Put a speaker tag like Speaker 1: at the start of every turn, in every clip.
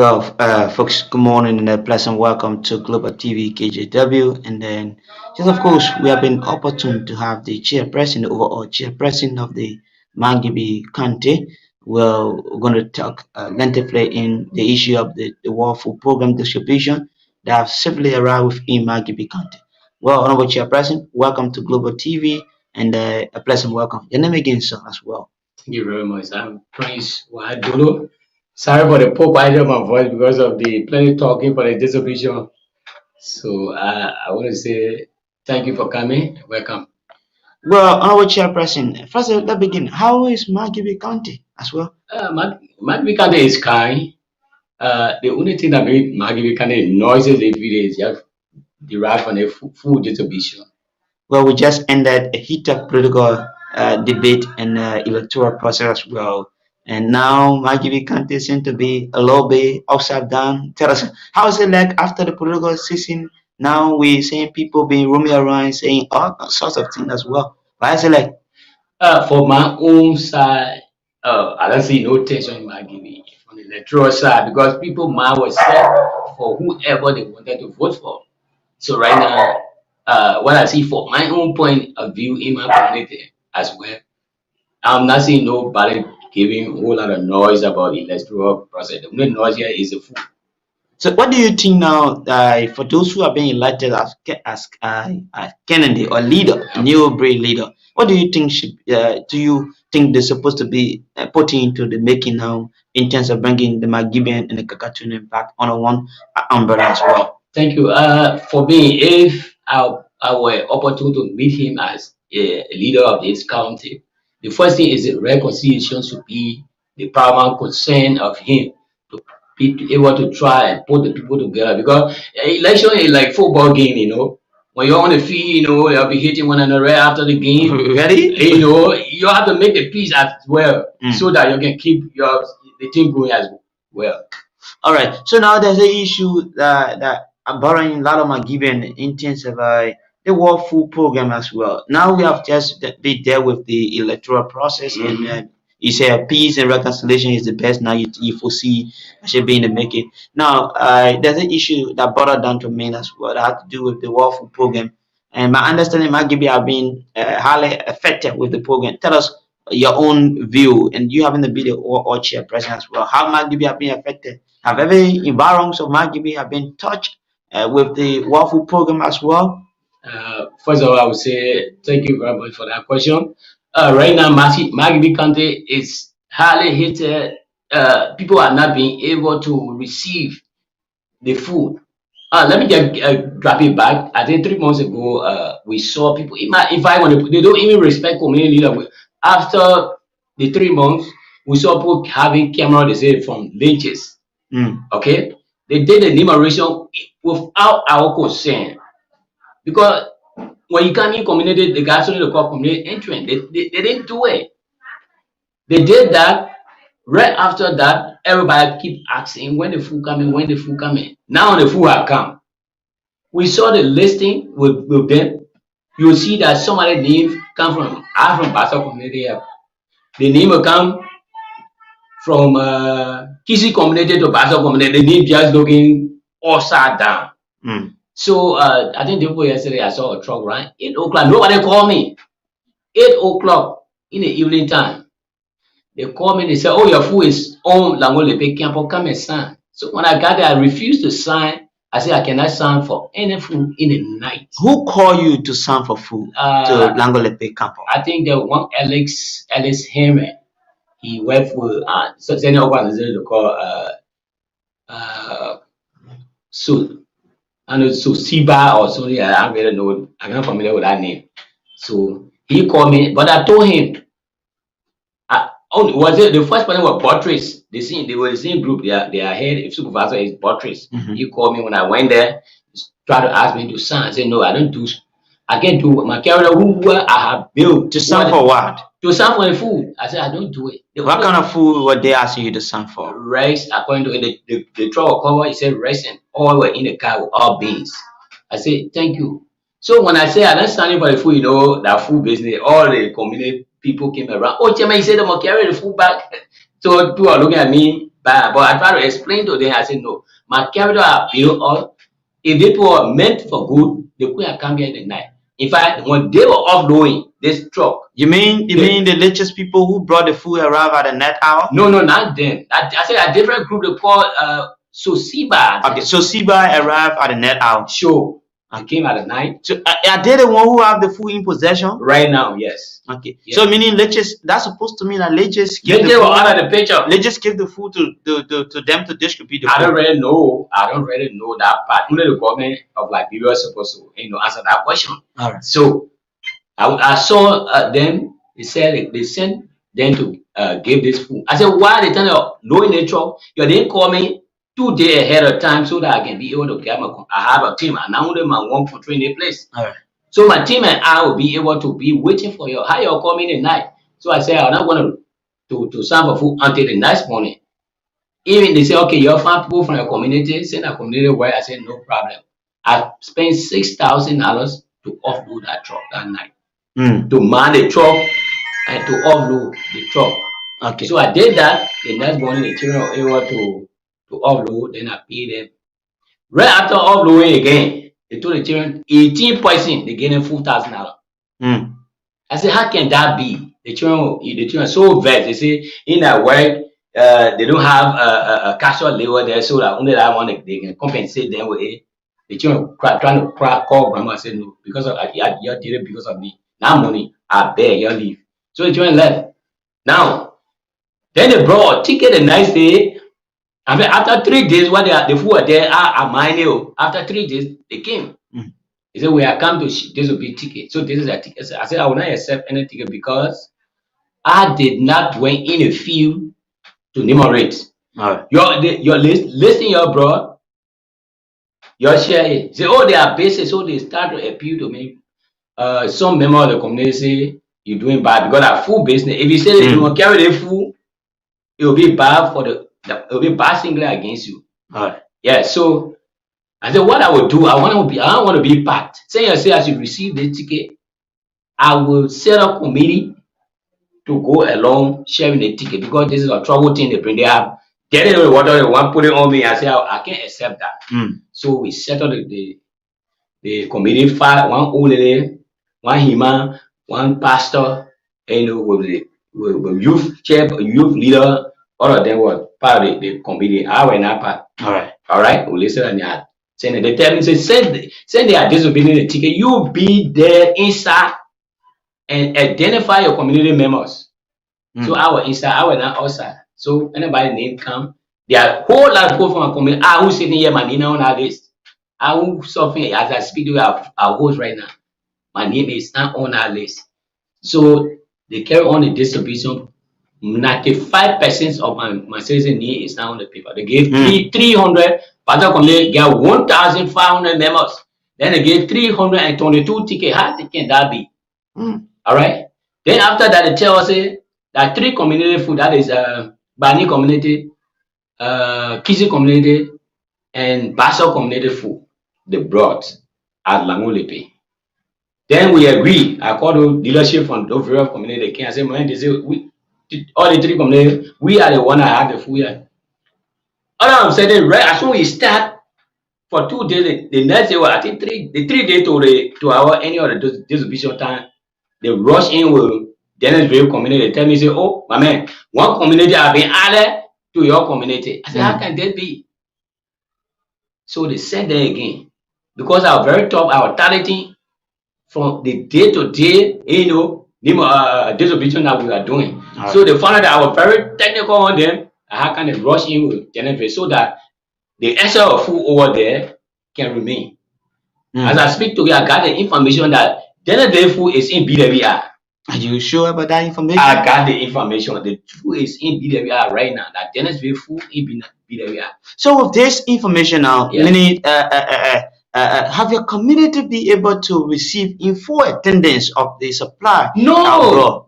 Speaker 1: Folks, good morning and a pleasant welcome to Global TV KJW. And then, just of course, we have been opportune to have the chairperson, the overall chairperson of the Margibi County. We're going to talk lengthily in the issue of the World Food Program distribution that have simply arrived within Margibi County. Well, Honorable Chairperson, welcome to Global TV and a pleasant welcome. Your name again, sir, as well.
Speaker 2: Thank you very much. I'm Prince Wadolo. Sorry for the poor quality of my voice because of the plenty talking for the distribution. So I want to say thank you for coming. Welcome.
Speaker 1: Well, Honorable Chairperson, first let's begin. How is Margibi County as well?
Speaker 2: Margibi County is kind. The only thing that makes Margibi County noises every day is just derived from the food distribution.
Speaker 1: Well, we just ended a heated political debate and electoral process as well. And now Margibi County seems to be a little bit upside down. Tell us, how is it like after the political season? Now we're seeing people being roaming around saying all sorts of things as well. Why is it like?
Speaker 2: For my own side, I don't see no tension in Margibi from the electoral side because people mind was set for whoever they wanted to vote for. So right now, what I see for my own point of view in my community as well, I'm not seeing nobody giving a whole lot of noise about the electoral process. The only noise here is the food.
Speaker 1: So, what do you think now for those who are being elected as candidate or leader, new breed leader? What do you think do you think they're supposed to be putting into the making now in terms of bringing the Margibian and the Kakatunian back under one umbrella as well?
Speaker 2: Thank you. For me, if I were opportune to meet him as a leader of this county, the first thing is the reconciliation should be the paramount concern of him to be able to try and put the people together because election is like football game, When you're on the field, you'll be hitting one another right after the game.
Speaker 1: Ready?
Speaker 2: You have to make the peace as well so that you can keep the team going as well.
Speaker 1: All right. So now there's an issue that are bothering a lot of Margibian in terms of the World Food Program as well. Now we have just be there with the electoral process, and you say peace and reconciliation is the best. Now you foresee should be in the making. Now there's an issue that bothered down to me as well that had to do with the World Food Program, and my understanding Margibi have been highly affected with the program. Tell us your own view, and you having to be the all chairperson as well. How Margibi have been affected? Have every environs of Margibi have been touched with the World Food Program as well?
Speaker 2: First of all, I would say thank you very much for that question. Right now, Margibi County is highly hit. People are not being able to receive the food. Let me just drop it back. I think 3 months ago, we saw people. If I want to, they don't even respect community leader. After the 3 months, we saw people having camera. They say from lynches. Okay, they did the enumeration without our consent. Because when you come in community, the guys only call community entrance. They didn't do it. They did that. Right after that, everybody keep asking when the food coming, when the food coming. Now the food have come. We saw the listing with them. You will see that somebody name come from Basa community. The name will come from Kisi community to Basa community. The name just looking upside down. So I think the day yesterday I saw a truck, right? 8 o'clock. Nobody called me. 8 o'clock in the evening time. They called me, they said, oh, your food is on Langolepe Campo, come and sign. So when I got there, I refused to sign. I said I cannot sign for any food in the night.
Speaker 1: Who called you to sign for food to Langolepe Campo?
Speaker 2: I think the one Alex Henry. He worked for any organization called so I know so Siba or something. I don't really know. I'm not familiar with that name. So he called me, but I told him. Was it the first person was Buttress? They were the same group. Their head supervisor is Buttress. He called me when I went there. Tried to ask me to sign. I said no, I don't do. I can't do my character who I have built
Speaker 1: to sign for what?
Speaker 2: To sign for the food. I said I don't do it.
Speaker 1: What kind of food were they asking you to sign for?
Speaker 2: Rice, according to the truck cover, it said rice and all were in the car with all beans. I said thank you. So when I say I don't stand for the food, that food business, all the community people came around. Oh, Chairman, he said I'm gonna carry the food back So people are looking at me bad, but I try to explain to them. I said, no, my capital are built up. If they were meant for good, they could have come here in the night. In fact, when they were offloading this truck,
Speaker 1: You mean the richest people who brought the food arrive at the net hour?
Speaker 2: no, not them. I said a different group they call Sosiba.
Speaker 1: Okay, so Sibai arrived at the net hour.
Speaker 2: Sure. I came at the night.
Speaker 1: So are they the one who have the food in possession?
Speaker 2: Right now, yes.
Speaker 1: Okay.
Speaker 2: Yes.
Speaker 1: So meaning leches, that's supposed to mean that leches
Speaker 2: They were out of the picture.
Speaker 1: Leches give the food to them to distribute the food.
Speaker 2: I don't really know that part. Only the government of Liberia is supposed to answer that question.
Speaker 1: All right.
Speaker 2: So I saw them. They said they sent them to give this food. I said, why they tell you knowing the truck? You didn't call me 2 days ahead of time so that I can be able to get I have a team and now them my one for training place.
Speaker 1: All right.
Speaker 2: So my team and I will be able to be waiting for you. How you're coming at night? So I said I'm not going to serve for food until the next morning. Even they say, okay, you'll find people from your community, send a community where I said no problem. I spent $6,000 to offload that truck that night. To man the truck and to offload the truck.
Speaker 1: Okay.
Speaker 2: So I did that. The next morning the children were able to offload, then I paid them. Right after offloading again, they told the children 18%, they gave them $4,000. I said, how can that be? The children are so vexed. They say in that work, they don't have a casual labor there, so that only that one they can compensate them with it. The children trying to call grandma and said no, because of you did it because of me. Now money, I beg you leave. So the children left. Now, then they brought a ticket the next day. I mean, after 3 days, when the food were there, after 3 days, they came. They said, we have come to this will be ticket. So this is a ticket. I said, I will not accept any ticket because I did not went in the field to enumerate. You're listing your broad, your share it. Say, oh, they are basic, so they start to appeal to me. Some member of the community say you're doing bad because that food business. If you say that you will carry the food, it will be bad it will be bad singly against you. Yeah, so I said, what I will do, I don't want to be part. Say I should receive the ticket, I will set up committee to go along sharing the ticket because this is a trouble thing they bring. They have get it what they want, put it on me. I say I can't accept that. So we settled the committee, one old lady, one hima, one pastor, with the youth leader. All of them were part of the committee. I were not part. All right. We listen and that. They tell me, say, send they are disobeying the ticket. You be there inside and identify your community members. So I was inside, I was not outside. So anybody name come, there are a whole lot of people from our community. Who's sitting here, my name on our list. Who something as I speak to our host right now. My name is not on our list. So they carry on the distribution. 95% of my citizen name is now on the paper. They gave 300, Pastor community get 1,500 members. Then they gave 322 tickets. How can that be? All right. Then after that, they tell us that 3 community food, that is Bani community, Kisi community, and Basso community food, they brought at Langolepe. Then we agree. I called the leadership from the various community. They came and said, man, they say, all the 3 communities, we are the one that have the food here. All of a sudden, right as soon we start for 2 days, the next day, I think 3 days to our any of the distribution time, they rush in with Dennisville community. They tell me, say, oh, my man, one community have been added to your community. I said, how can that be? So they said that again. Because our very top, our targeting from the day to day, distribution that we are doing. So they found out that I was very technical on them. How can they rush in with Dennisville so that the essence of food over there can remain? As I speak to you, I got the information that Dennisville food is in BWR.
Speaker 1: Are you sure about that information?
Speaker 2: I got the information. The food is in BWR right now. That Dennisville food in BWR.
Speaker 1: So with this information now, have your community be able to receive in full attendance of the supply?
Speaker 2: No.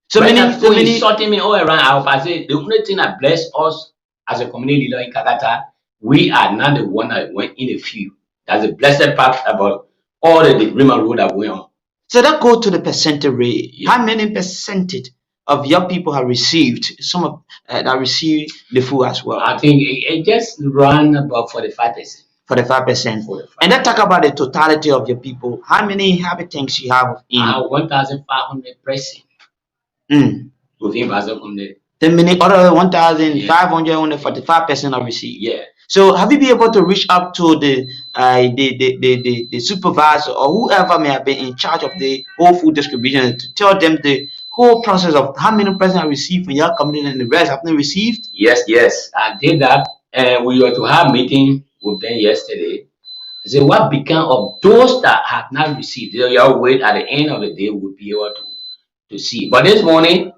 Speaker 1: So many
Speaker 2: sorting me all around. I say the only thing that bless us as a community leader in Kakata, we are not the one that went in the field. That's the blessed part about all the agreement road that went on.
Speaker 1: So that go to the percentage rate. How many percentage of your people have received some of that received the food as well?
Speaker 2: I think it just run about 45%.
Speaker 1: 45%.
Speaker 2: 45.
Speaker 1: And then talk about the totality of your people. How many inhabitants you have in?
Speaker 2: 1,500 person
Speaker 1: Mm.
Speaker 2: within Basel community.
Speaker 1: The many other 1,500 only 45% are received.
Speaker 2: Yeah.
Speaker 1: So have you been able to reach up to the supervisor or whoever may have been in charge of the whole food distribution to tell them the whole process of how many persons have received from your community and the rest have not received?
Speaker 2: Yes, I did that, and we were to have meeting with them yesterday. I said, what became of those that have not received? They'll wait at the end of the day, we'll be able to see. But this morning,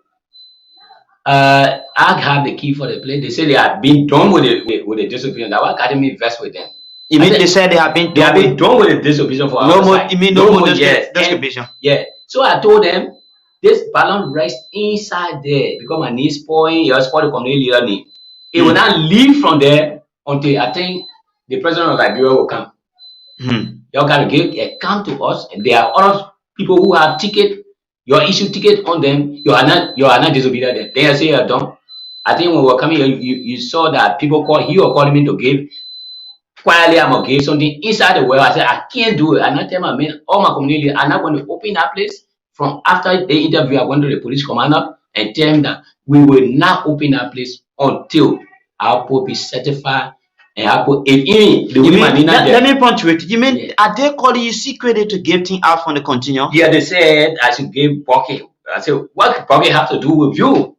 Speaker 2: I have the key for the place. They say they have been done with the disobedience. Now, why can't me invest with them?
Speaker 1: You mean they said they have been
Speaker 2: done with the disobedience for
Speaker 1: no
Speaker 2: our
Speaker 1: more?
Speaker 2: side.
Speaker 1: You mean no more
Speaker 2: yes.
Speaker 1: distribution?
Speaker 2: Yeah. So I told them this balloon rests inside there because my knees point. You spoil the community leader name. It will not leave from there until I think the president of Liberia will come. Y'all gotta come to us. And there are other people who have ticket. Your issue ticket on them. You are not disobedient. They say you're done. I think when we were coming here, you saw that people calling me to give. Quietly, I'm gonna give something inside the well. I said I can't do it. I not tell my men, all my community, I'm not going to open that place. From after the interview, I went to the police commander and tell him that we will not open that place until our people be certified and our people.
Speaker 1: Let me punctuate. You mean are they calling you secretly to give things out from the continuum?
Speaker 2: Yeah, they said I should give bucket. I said, what bucket have to do with you?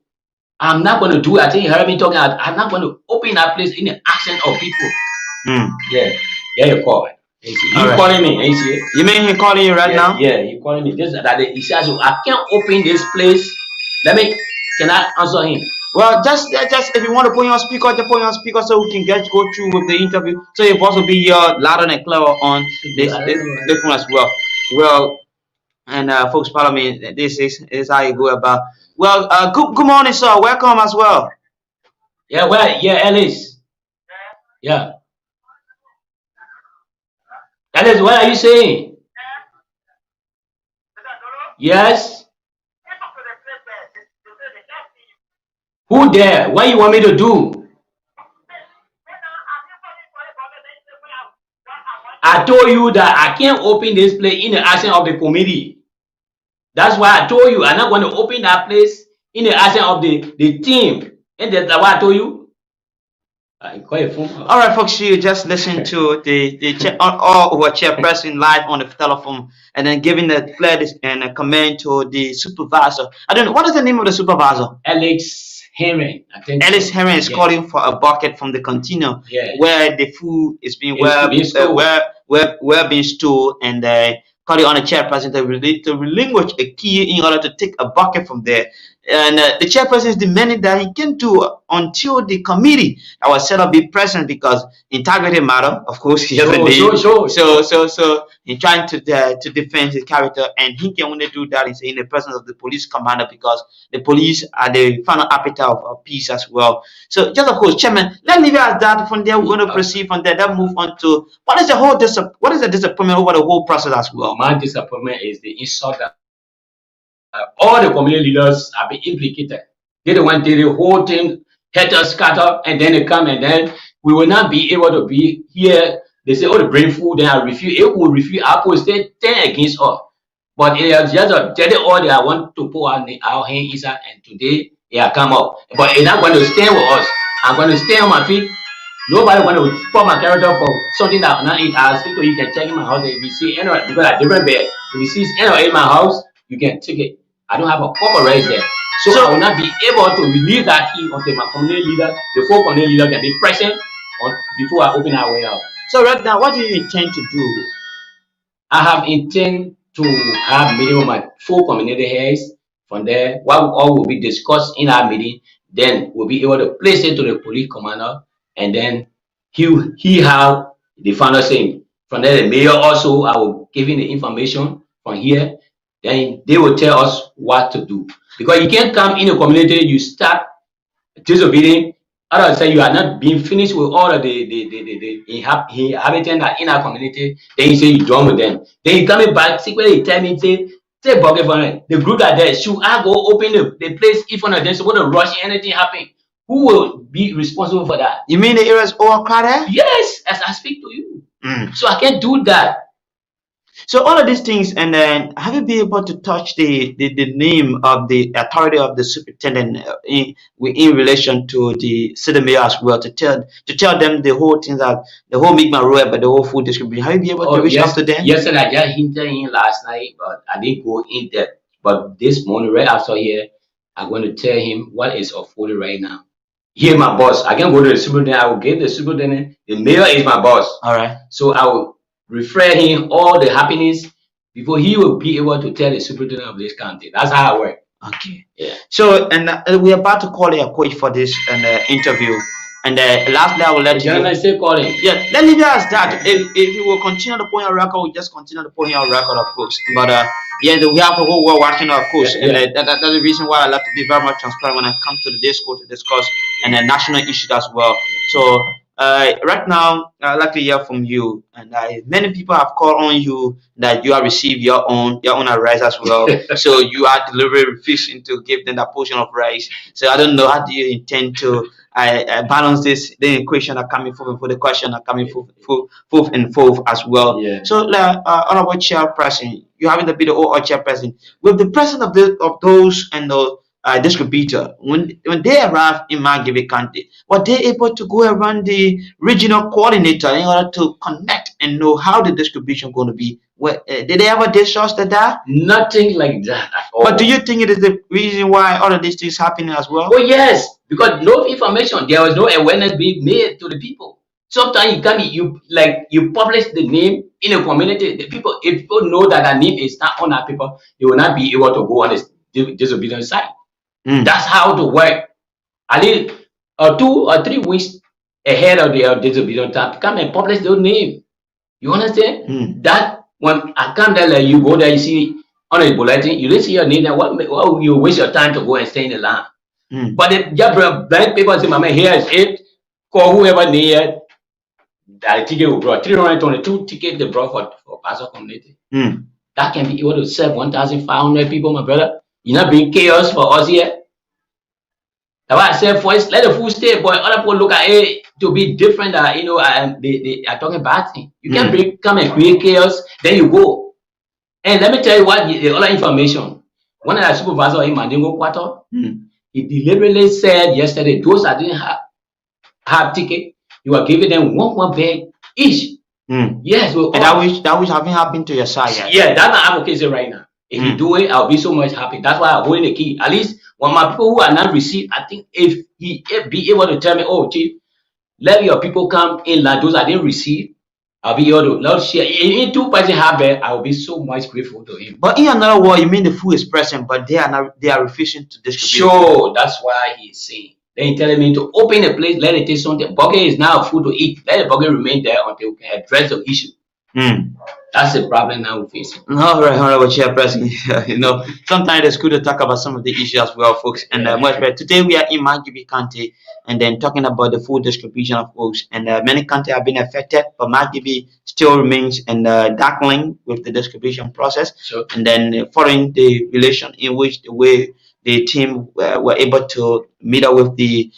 Speaker 2: I'm not going to do it. I think you heard me talking. I'm not going to open that place in the accent of people. Yeah, you call. He calling me.
Speaker 1: You mean he calling you right now?
Speaker 2: Yeah, he calling me. He says, I can't open this place. Can I answer him?
Speaker 1: Well, just if you want to put you on speaker, just put you on speaker so we can go through with the interview. So your boss will be louder and clearer on this one as well. Well, and folks, follow me. This is how you go about. Well, good morning, sir. Welcome as well.
Speaker 2: Yeah, Alice. Yeah. Alice, what are you saying? Yes. Who there? What you want me to do? I told you that I can't open this place in the action of the committee. That's why I told you I'm not going to open that place in the action of the team. And that's why I told you.
Speaker 1: All right, folks, you just listen to the chairperson live on the telephone, and then giving the pledge and a comment to the supervisor. I don't know what is the name of the supervisor.
Speaker 2: Alex Herring, I think.
Speaker 1: Alex Herring is calling for a bucket from the container where the food is being being stored, and calling on the chairperson to relinquish a key in order to take a bucket from there. And the chairperson is demanding that he can do until the committee that was set up be present because integrity matter, of course. So he's trying to defend his character, and he can only do that in the presence of the police commander because the police are the final arbiter of peace as well. So just of course, Chairman, let's leave it at that. From there, we're going to proceed from there. Then move on to what is the disappointment over the whole process as well.
Speaker 2: My disappointment is the insult that all the community leaders have been implicated. They went to the whole thing, had us scatter, and then they come, and then we will not be able to be here. They say, oh, the bring food, then I refuse. If we refuse, I will stay 10 against us. But it is just a daily order I want to put our hand inside, and today it come up. But it's not going to stand with us. I'm going to stay on my feet. Nobody want to put my character for something that not eat. I'll speak to you, can check in my house. If you see any, because I different bed. If you see any in my house, you can take it. I don't have a proper right there. So I will not be able to release that key until my community leader, the full community leader, can be present before I open our way out.
Speaker 1: So right now, what do you intend to do?
Speaker 2: I have intent to have meeting with my full community heads. From there, what all will be discussed in our meeting, then we'll be able to place it to the police commander, and then he have the final saying. From there, the mayor also, I will give him the information from here. Then they will tell us what to do. Because you can't come in a community, you start disobeying. Others say you are not being finished with all of the inhabitants that in our community. Then you say you're done with them. Then you coming back, secretly tell me, say, Say bucket for it. The group that there, should I go open the place if one of them supposed to rush anything happen? Who will be responsible for that?
Speaker 1: You mean the area is overcrowded?
Speaker 2: Yes, as I speak to you.
Speaker 1: Mm.
Speaker 2: So I can't do that.
Speaker 1: So all of these things, and then have you been able to touch the name of the authority of the superintendent in relation to the city mayor as well, to tell them the whole thing, that the whole Mi'kmaq Road, but the whole food distribution. Have you been able to
Speaker 2: Oh,
Speaker 1: reach
Speaker 2: yes,
Speaker 1: out to them?
Speaker 2: yesterday I just hinted in last night, but I didn't go in depth. But this morning, right after here, I'm going to tell him what is afforded right now. Here, my boss. I can go to the superintendent. I will give the superintendent. The mayor is my boss.
Speaker 1: All right.
Speaker 2: So I will refer him all the happenings before he will be able to tell the superintendent of this county. That's how I work.
Speaker 1: Okay.
Speaker 2: Yeah.
Speaker 1: So, and we're about to call a coach for this interview. And lastly, I will let you.
Speaker 2: Gentlemen, still calling.
Speaker 1: Yeah, let me just that. If you will continue to put your record, we just continue to put your record, of course. But yeah, we have the whole world watching, of course,
Speaker 2: Yeah, yeah.
Speaker 1: and that's the reason why I like to be very much transparent when I come to the disco to discuss and national issues as well. So right now, I'd like to hear from you. And many people have called on you that you have received your own rice as well. So you are delivering fishing to give them that portion of rice. So I don't know, how do you intend to I balance the equation are coming forth for the question are coming forth and forth as well.
Speaker 2: Yeah.
Speaker 1: So honorable chairperson, you having to be the OR chairperson with the president of those and the distributor, when they arrive in Margibi County, were they able to go around the regional coordinator in order to connect and know how the distribution going to be? Did they ever discuss that?
Speaker 2: Nothing like that at all.
Speaker 1: But do you think it is the reason why all of these things happening as well?
Speaker 2: Oh yes, because no information, there was no awareness being made to the people. Sometimes you come, you publish the name in a community. The people, if people know that a name is not on our paper, they will not be able to go on this disobedience side. That's how to work. At least 2 or 3 weeks ahead of the disobedience time, come and publish their name. You understand? That when I come there, like, you go there, you see on a bulletin, you didn't see your name there. What will you waste your time to go and stay in the land? But if you have blank paper and say, "Mama, here is it," call whoever near that ticket we brought. 322 tickets they brought for Pastor community. That can be able to serve 1,500 people, my brother. You're not being chaos for us here. That's why I said first, let the food stay, but other people look at it to be different. They are talking bad thing. You can't come and create chaos, then you go. And let me tell you what the other information. One of the supervisors in Mandingo Quarter, he deliberately said yesterday, those that didn't have ticket, you are giving them one bag each. Yes,
Speaker 1: and that which haven't happened to your side yet.
Speaker 2: Yeah, that's my advocacy right now. If you do it, I'll be so much happy. That's why I'm holding the key. At least when my people who are not received, I think if he be able to tell me, "Oh, chief, let your people come in, like those I didn't receive," I'll be able to not share. In 2 person have it, I will be so much grateful to him.
Speaker 1: But in another word, you mean the food is present, but they are refusing to distribute.
Speaker 2: Sure, that's why he's saying. Then he's telling me to open the place, let it take something. Bucket is now food to eat. Let the bucket remain there until we can address the issue. That's the problem now we're facing.
Speaker 1: All right, honorable chairperson. Sometimes it's good to talk about some of the issues as well, folks. And much better. Today we are in Margibi County, and then talking about the food distribution of folks. And many counties have been affected, but Margibi still remains in darkling with the distribution process.
Speaker 2: Sure.
Speaker 1: And then following the relation in which the way the team were able to meet up with the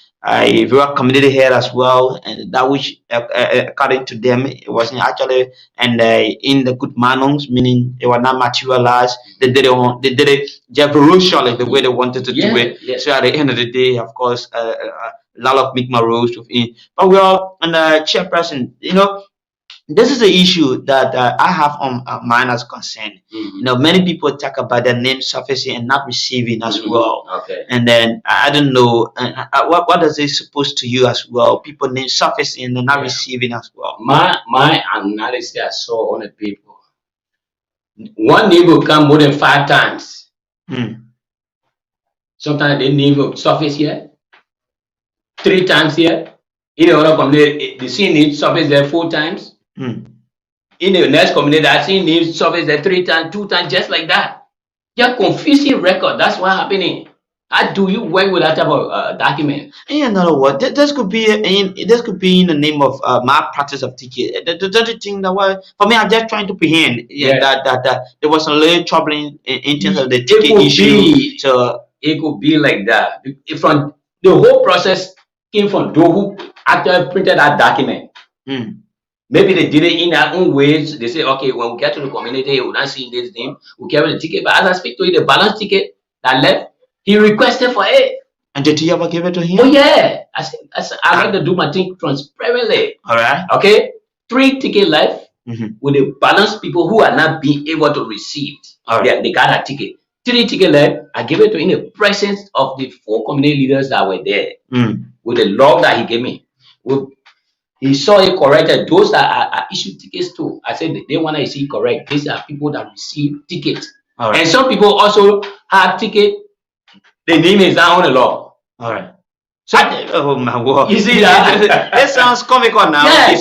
Speaker 1: rural community here as well, and that which according to them it wasn't actually and in the good manners, meaning they were not materialized. They did it just brutally the way they wanted to do it.
Speaker 2: Yes.
Speaker 1: So at the end of the day, of course, a lot of Mi'kmaq rules within. But well, and chairperson, this is the issue that I have on mind as concern. Many people talk about their name surfacing and not receiving as well.
Speaker 2: Okay.
Speaker 1: And then I don't know what does it suppose to you as well? People name surfacing and not receiving as well.
Speaker 2: My analysis I saw on the paper. One name will come more than 5 times. Sometimes the name will surface here, 3 times here. In the other community, the same name surface there 4 times. In the next community, I see names surface there 3 times, 2 times, just like that. They're confusing record. That's what's happening. How do you work with that type of document?
Speaker 1: And you know what? This could be in the name of malpractice of ticket. Don't you think that? Well, for me, I'm just trying to prehend
Speaker 2: Yeah.
Speaker 1: that there was a little troubling in terms of the
Speaker 2: It
Speaker 1: ticket
Speaker 2: could
Speaker 1: issue.
Speaker 2: be.
Speaker 1: So
Speaker 2: It could be like that. From the whole process came from those who actually printed that document. Maybe they did it in their own ways. They say, okay, when we get to the community, we're not seeing this name, we carry the ticket. But as I speak to you, the balance ticket that left, he requested for it.
Speaker 1: And did you ever give it to him?
Speaker 2: Oh yeah, I like to do my thing transparently.
Speaker 1: All right.
Speaker 2: Okay, 3 tickets left with the balance people who are not being able to receive.
Speaker 1: All right.
Speaker 2: They got a ticket. 3 tickets left. I gave it to in the presence of the 4 community leaders that were there with the log that he gave me. He saw it corrected. Those that are issued tickets to, I said they want to see correct. These are people that receive tickets.
Speaker 1: All right.
Speaker 2: And some people also have ticket. The name is not on the law.
Speaker 1: All right. So, oh my word!
Speaker 2: You see that?
Speaker 1: It sounds comical now.
Speaker 2: Yeah,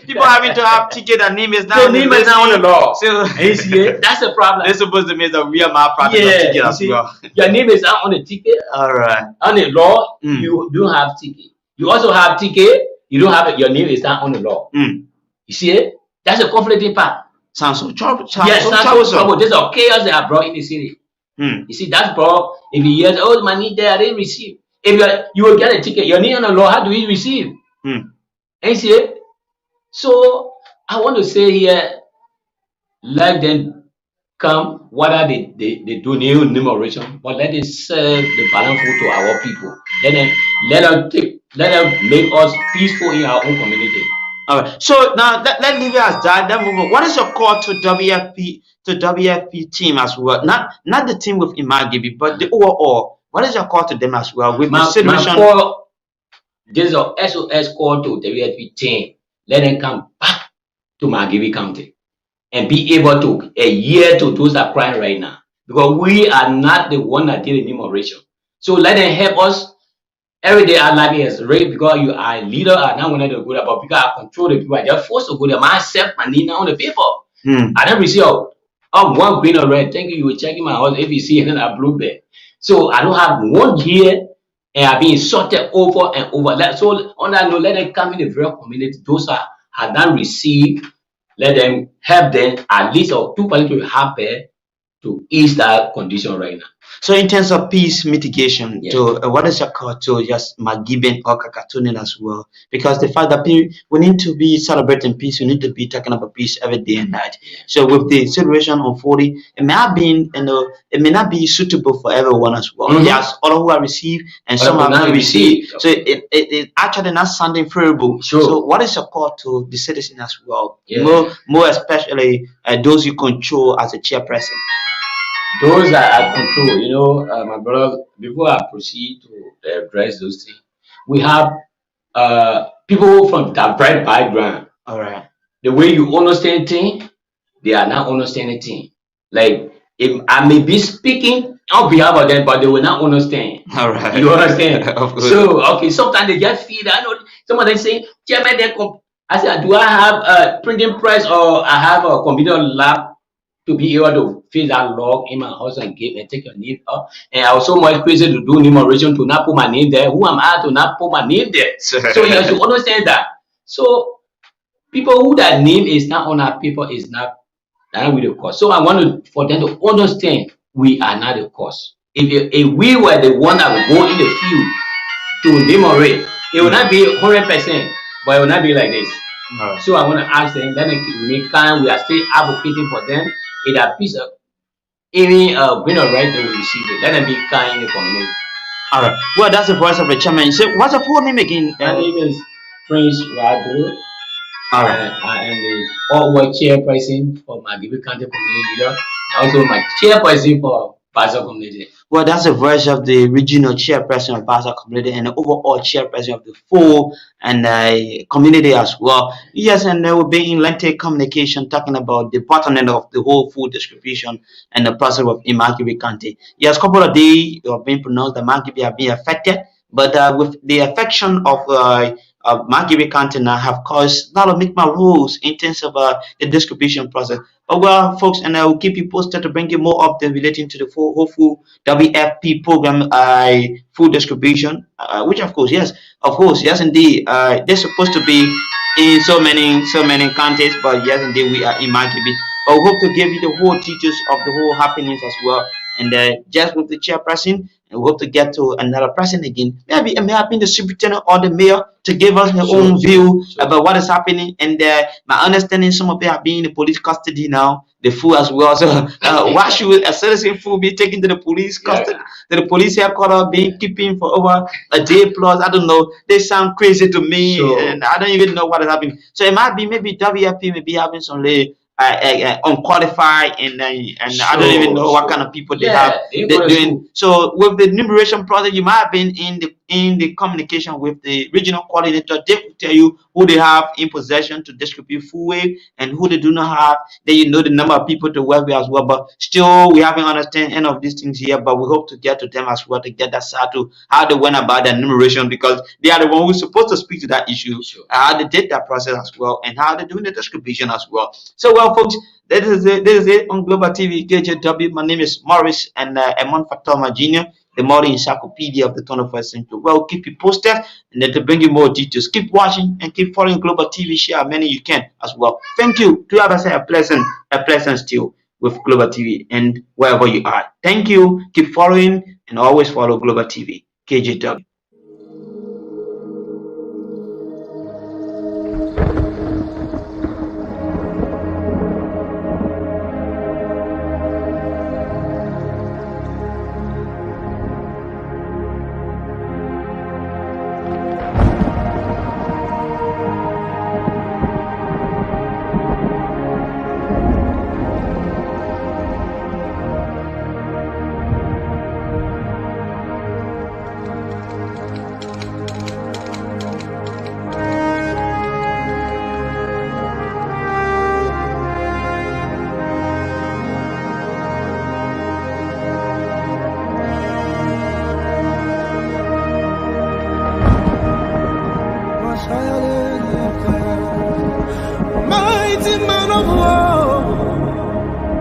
Speaker 1: people having to have ticket and name is not
Speaker 2: the
Speaker 1: on the
Speaker 2: name is not on the law.
Speaker 1: So
Speaker 2: You see it? That's the problem.
Speaker 1: they're supposed to mean that we are malpractice of ticket
Speaker 2: you
Speaker 1: as
Speaker 2: see,
Speaker 1: well.
Speaker 2: your name is not on the ticket.
Speaker 1: All right.
Speaker 2: On the law, you don't have ticket. You also have ticket. You don't have it. Your name is not on the law. You see it? That's the conflicting part.
Speaker 1: Sounds so trouble.
Speaker 2: Yes, sounds so trouble. There's a chaos they have brought in the city. You see, that's brought. If you hear, oh, my need there, I didn't receive. If you will get a ticket, your name on the law, how do you receive? And you see it? So I want to say here, let them come, whether they do new numeration, but let them serve the balance food to our people. Let them make us peaceful in our own community.
Speaker 1: All right. So now let's leave it as that. Then move on. What is your call to WFP team as well? Not the team with Margibi, but the overall. What is your call to them as well? With the situation.
Speaker 2: This is a SOS call to WFP team. Let them come back to Margibi County and be able to adhere to those that are crying right now. Because we are not the one that did the enumeration. So let them help us. Every day our life is real because you are a leader and not wanted to go there, but because I control the people, I just forced to go there. Myself, my name on the paper. I never see one green or red. Thank you. You were checking my house if you see another blue bear. So I don't have one year and I've been insulted over and over. So on that note, let them come in the very community. Those that have not received, let them help them at least or 2 people to happen to ease that condition right now.
Speaker 1: So in terms of peace mitigation, to what is your call to just Margibian or Kakatunin as well? Because the fact that we need to be celebrating peace, we need to be talking about peace every day and night. So with the situation unfolding, it may not be suitable for everyone as well. Yes, all who are received and some have not received. So it actually not sounding favorable. So what is your call to the citizens as well? More especially those you control as a chairperson.
Speaker 2: Those that are control, my brother, before I proceed to address those things, we have people from diverse background.
Speaker 1: All right.
Speaker 2: The way you understand things, they are not understanding things. Like, if I may be speaking on behalf of them, but they will not understand.
Speaker 1: All right.
Speaker 2: You understand? So, okay, sometimes they just feel that. I know some of them say, Chairman, I said, do I have a printing press or I have a computer lab to be able to fill that log in my house and give and take your name up? And I was so much crazy to do enumeration to not put my name there. Who am I to not put my name there? So you have to understand that. So people who that name is not on our paper is not with the cause. So I want for them to understand we are not the cause. If we were the one that would go in the field to enumerate, it will not be 100%, but it will not be like this. So I want to ask them, let them remain kind. We are still advocating for them. If a piece of any win or right, they will receive it. Let them be kind in the community.
Speaker 1: All right. Well, that's the voice of the chairman. So, what's the full name again?
Speaker 2: My name is Prince Radu.
Speaker 1: All right.
Speaker 2: I am the all-world chairperson for Margibi County Community Leader. Also, my chairperson for Baza Community.
Speaker 1: Well, that's the voice of the regional chairperson of Baza Community and the overall chairperson of the full and community as well. Yes, and there will be in lengthy communication talking about the bottleneck of the whole food distribution and the process of in Margibi County. Yes, a couple of days you have been pronounced that Margibi have been affected, but with the affection of Margibi County now have caused a lot of make my rules in terms of the distribution process. But well, folks, and I will keep you posted to bring you more updates relating to the full hopeful WFP program, food distribution, which of course, yes, indeed, they're supposed to be in so many counties, but yes, indeed, we are in Margibi. But we hope to give you the whole details of the whole happenings as well. And just with the chairperson, and we hope to get to another person again. Maybe it may have been the superintendent or the mayor to give us their own view about what is happening. And my understanding, some of them are being in the police custody now, the fool as well. So why should a citizen fool be taken to the police custody, to the police headquarters, being keeping for over a day plus? I don't know. They sound crazy to me, and I don't even know what is happening. So it might be maybe WFP may be having some unqualified and I don't even know what kind of people they have they're doing. So with the numeration process, you might have been in the communication with the regional coordinator. They will tell you who they have in possession to distribute food with and who they do not have. Then you know the number of people to work with as well. But still, we haven't understand any of these things here. But we hope to get to them as well to get that to how they went about the numeration, because they are the one who's supposed to speak to that issue, how they did that process as well, and how they're doing the distribution as well. So, well, folks, this is it on Global TV KJW. My name is Morris, and Emon Fatoma Jr., the modern encyclopedia of the 21st century. Well, keep you posted, and then to bring you more details. Keep watching and keep following Global TV. Share many you can as well. Thank you. To have us a pleasant still with Global TV and wherever you are. Thank you. Keep following and always follow Global TV KJW.